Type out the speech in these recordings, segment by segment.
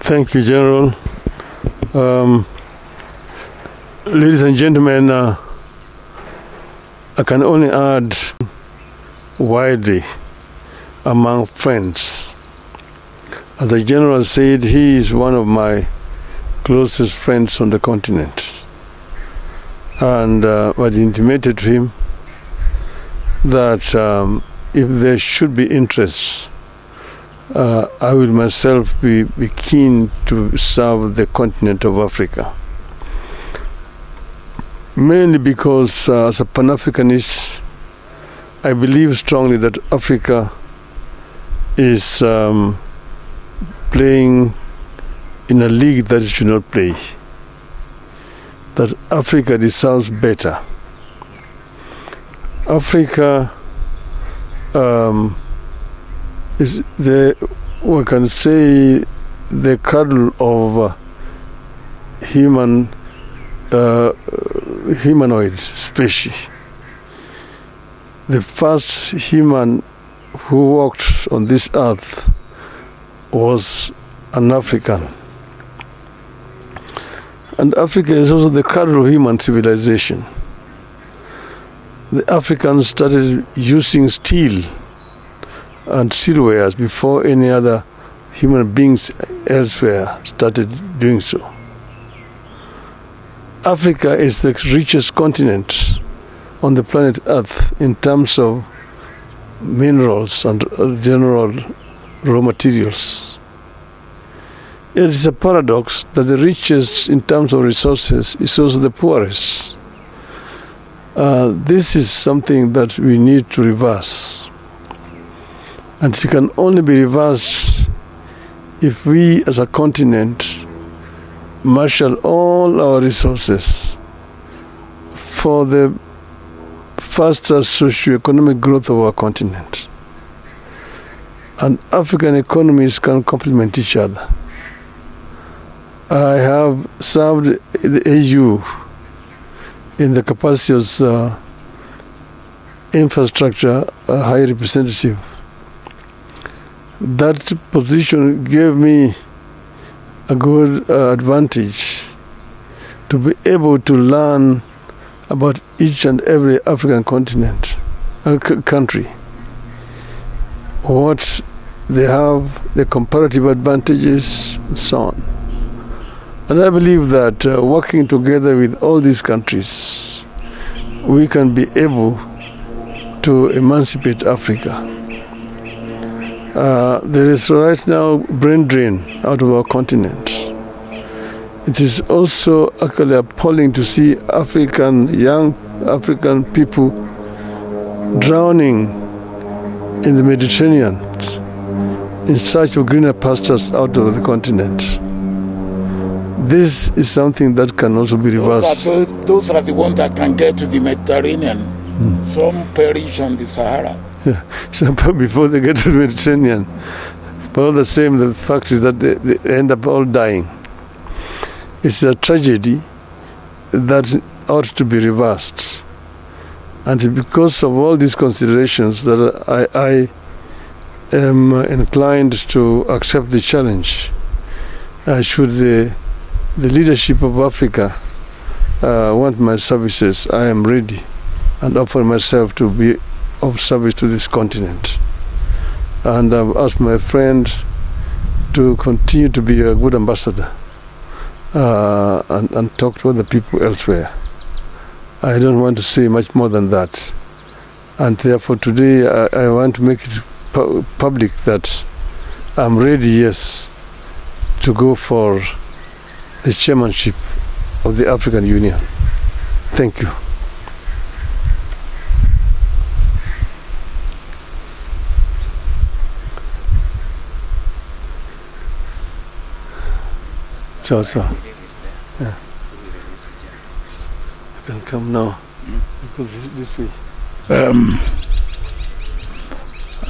Thank you, General. Ladies and gentlemen, I can only add widely among friends. As the General said, he is one of my closest friends on the continent. And I intimated to him that if there should be interest, I will myself be keen to serve the continent of Africa. Mainly because as a Pan-Africanist, I believe strongly that Africa is playing in a league that it should not play. That Africa deserves better. Africa is we can say, the cradle of humanoid species. The first human who walked on this earth was an African. And Africa is also the cradle of human civilization. The Africans started using steel and steelwares before any other human beings elsewhere started doing so. Africa is the richest continent on the planet Earth in terms of minerals and general raw materials. It is a paradox that the richest in terms of resources is also the poorest. This is something that we need to reverse. And it can only be reversed if we as a continent marshal all our resources for the faster socio-economic growth of our continent. And African economies can complement each other. I have served the AU in the capacity as infrastructure high representative. That position gave me a good advantage to be able to learn about each and every African continent, country, what they have, the comparative advantages, and so on. And I believe that working together with all these countries, we can be able to emancipate Africa. There is right now brain drain out of our continent. It is also actually appalling to see young African people drowning in the Mediterranean in search of greener pastures out of the continent. This is something that can also be reversed. Those are the ones that can get to the Mediterranean. Some perish on the Sahara. Yeah. So before they get to the Mediterranean. But all the same, the fact is that they end up all dying. It's a tragedy that ought to be reversed. And because of all these considerations that I am inclined to accept the challenge, should the leadership of Africa want my services, I am ready and offer myself to be of service to this continent. And I've asked my friend to continue to be a good ambassador and talk to other people elsewhere. I don't want to say much more than that. And therefore today I want to make it public that I'm ready, yes, to go for the chairmanship of the African Union. Thank you. So, yeah. You can come now. Because this way.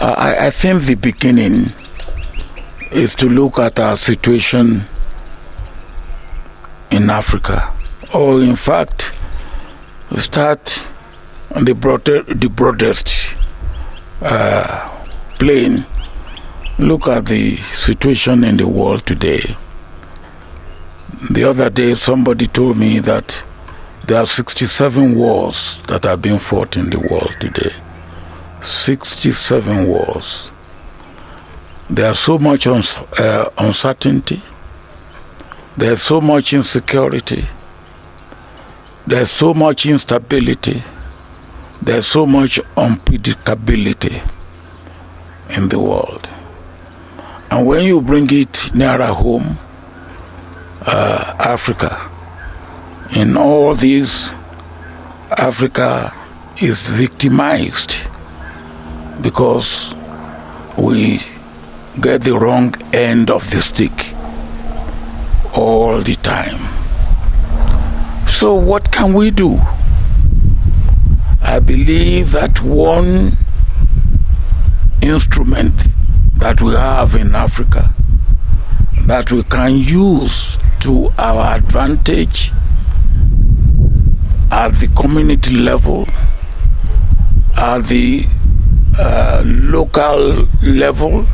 I think the beginning is to look at our situation in Africa, or in fact, start on the broadest plane. Look at the situation in the world today. The other day, somebody told me that there are 67 wars that are being fought in the world today. 67 wars. There's so much uncertainty. There's so much insecurity. There's so much instability. There's so much unpredictability in the world. And when you bring it nearer home, Africa, in all these, Africa is victimized because we get the wrong end of the stick all the time. So what can we do? I believe that one instrument that we have in Africa that we can use to our advantage at the community level, at the local level,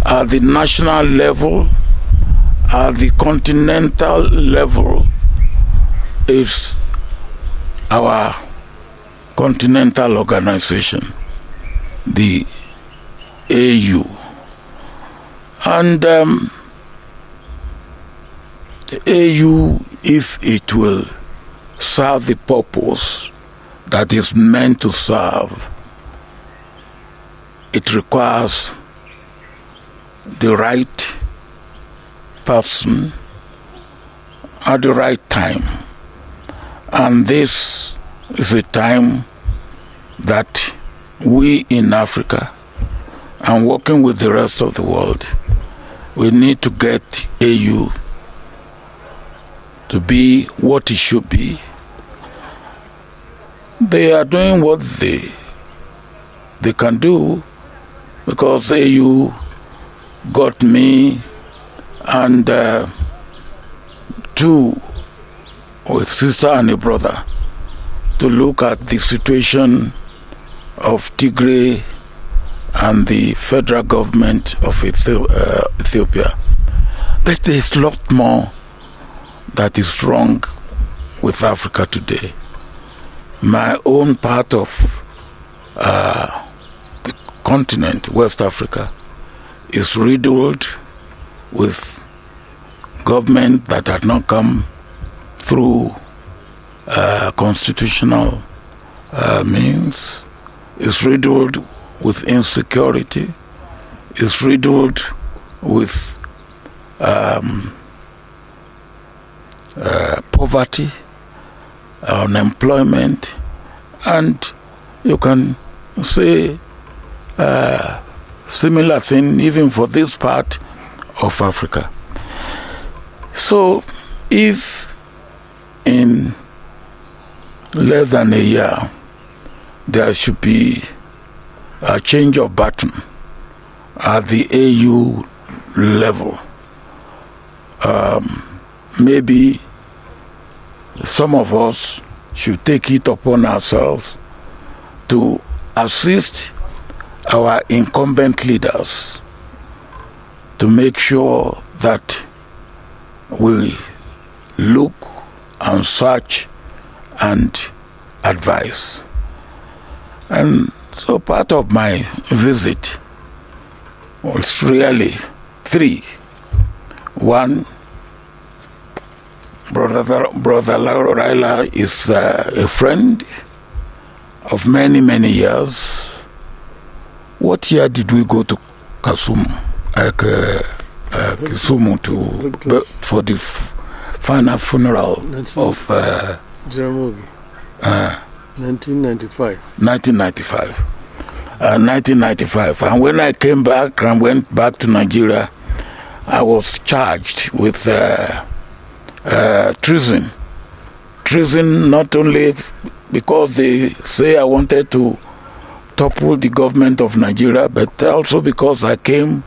at the national level, at the continental level, is our continental organization, the AU. And the AU, if it will serve the purpose that is meant to serve, it requires the right person at the right time. And this is a time that we in Africa, and working with the rest of the world, we need to get AU to be what it should be. They are doing what they can do, because AU got me and two, with sister and a brother, to look at the situation of Tigray and the federal government of Ethiopia. But there's a lot more that is wrong with Africa today. My own part of the continent, West Africa, is riddled with government that had not come through constitutional means, is riddled with insecurity, is riddled with poverty, unemployment, and you can say similar thing even for this part of Africa. So if in less than a year there should be a change of button at the AU level, maybe some of us should take it upon ourselves to assist our incumbent leaders to make sure that we look and search and advise. And so part of my visit was really three. One, Brother Raila is a friend of many, many years. What year did we go to Kisumu for the final funeral of Jaramogi? 1995. 1995. And when I came back and went back to Nigeria, I was charged with treason. Treason not only because they say I wanted to topple the government of Nigeria, but also because I came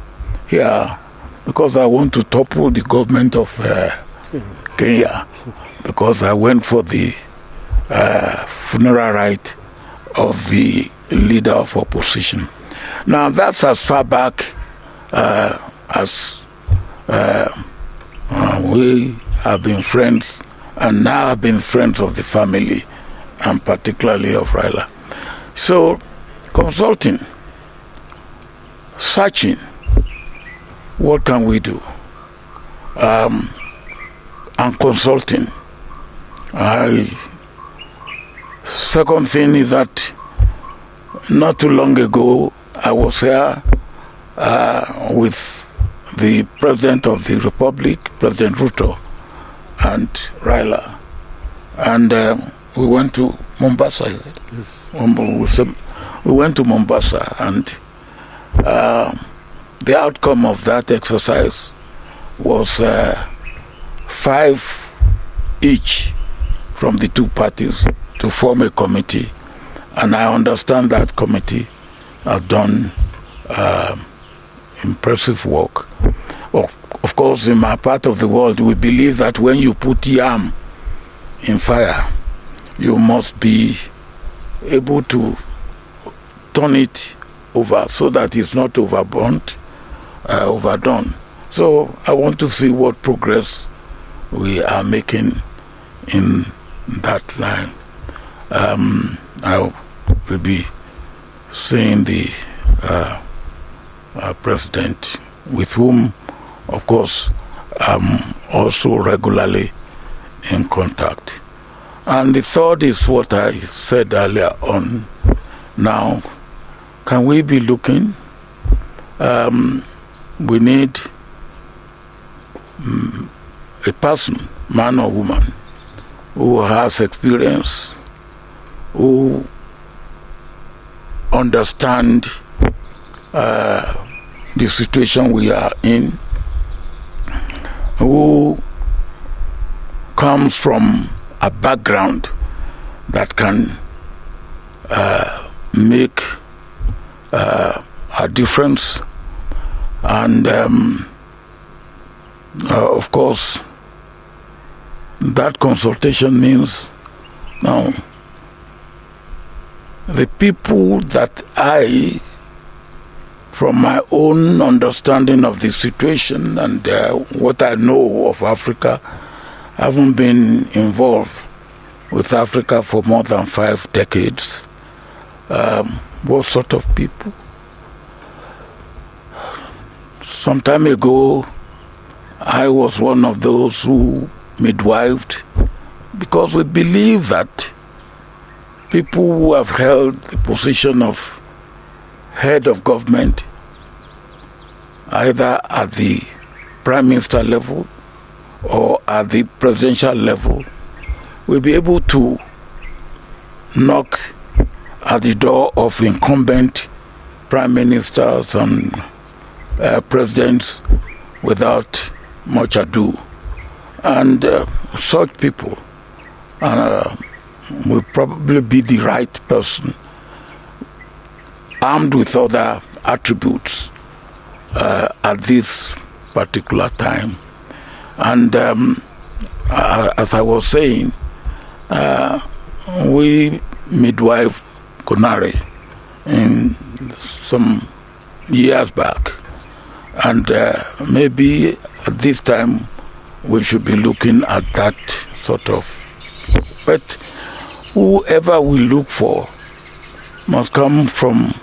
here because I want to topple the government of Kenya, because I went for the funeral rite of the leader of opposition. Now that's as far back as we have been friends and now have been friends of the family, and particularly of Raila. So, consulting, searching, what can we do? And consulting. Second thing is that not too long ago, I was here with the President of the Republic, President Ruto, and Raila. And we went to Mombasa. Yes. We went to Mombasa, and the outcome of that exercise was 5 each from the two parties to form a committee. And I understand that committee have done impressive work. Of course, in my part of the world, we believe that when you put yam in fire, you must be able to turn it over so that it's not overdone. So I want to see what progress we are making in that line. I will be seeing the president, with whom, of course, I'm also regularly in contact. And the third is what I said earlier on. Now, can we be looking? We need a person, man or woman, who has experience, who understand the situation we are in, who comes from a background that can make a difference. And of course, that consultation means now the people that I, from my own understanding of the situation and what I know of Africa, haven't been involved with Africa for more than 5 decades. What sort of people? Some time ago, I was one of those who midwifed, because we believe that people who have held the position of head of government, either at the prime minister level or at the presidential level, will be able to knock at the door of incumbent prime ministers and presidents without much ado. And such people will probably be the right person, armed with other attributes at this particular time. And as I was saying, we midwife Conare in some years back, and maybe at this time we should be looking at that sort of. But whoever we look for must come from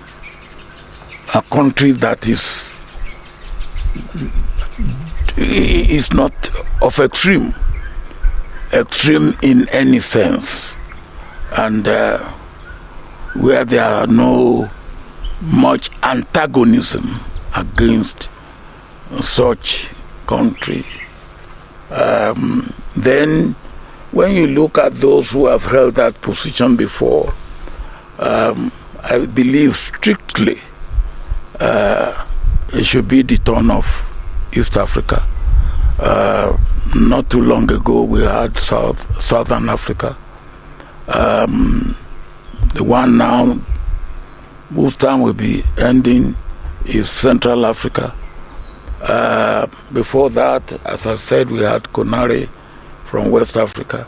a country that is not of extreme in any sense, and where there are no much antagonism against such country. Then when you look at those who have held that position before, I believe strictly it should be the turn of East Africa. Not too long ago we had Southern Africa. The one now whose time will be ending is Central Africa. Before that, as I said, we had Conare from West Africa.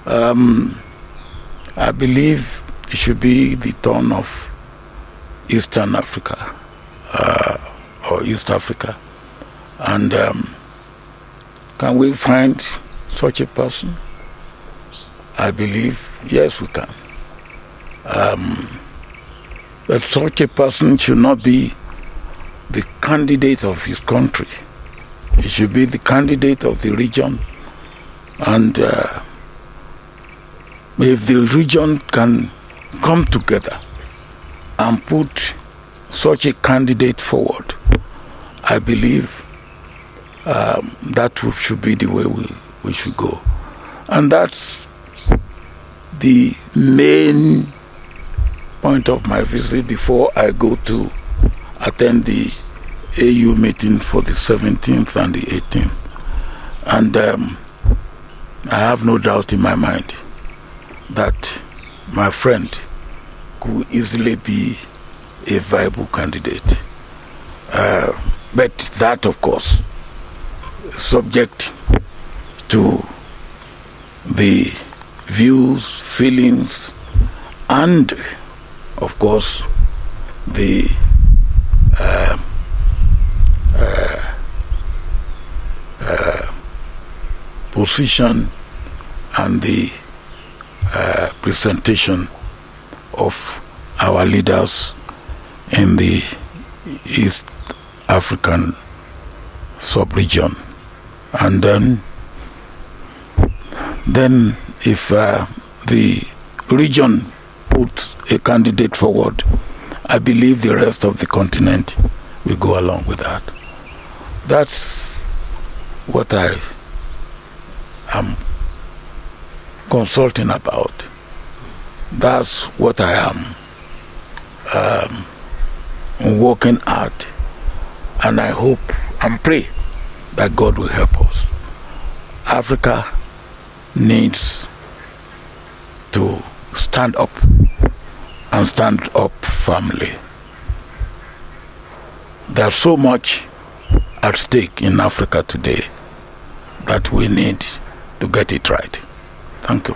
I believe it should be the turn of Eastern Africa or East Africa. And Can we find such a person? I believe, yes, we can. But such a person should not be the candidate of his country. He should be the candidate of the region. And if the region can come together and put such a candidate forward, I believe that should be the way we should go. And that's the main point of my visit before I go to attend the AU meeting for the 17th and the 18th. And I have no doubt in my mind that my friend could easily be a viable candidate. But that, of course, is subject to the views, feelings, and, of course, the position and the presentation of our leaders in the East African sub-region. And then if the region puts a candidate forward, I believe the rest of the continent will go along with that. That's what I am consulting about. That's what I am working at, and I hope and pray that God will help us. Africa needs to stand up and stand up firmly. There's so much at stake in Africa today that we need to get it right. Thank you.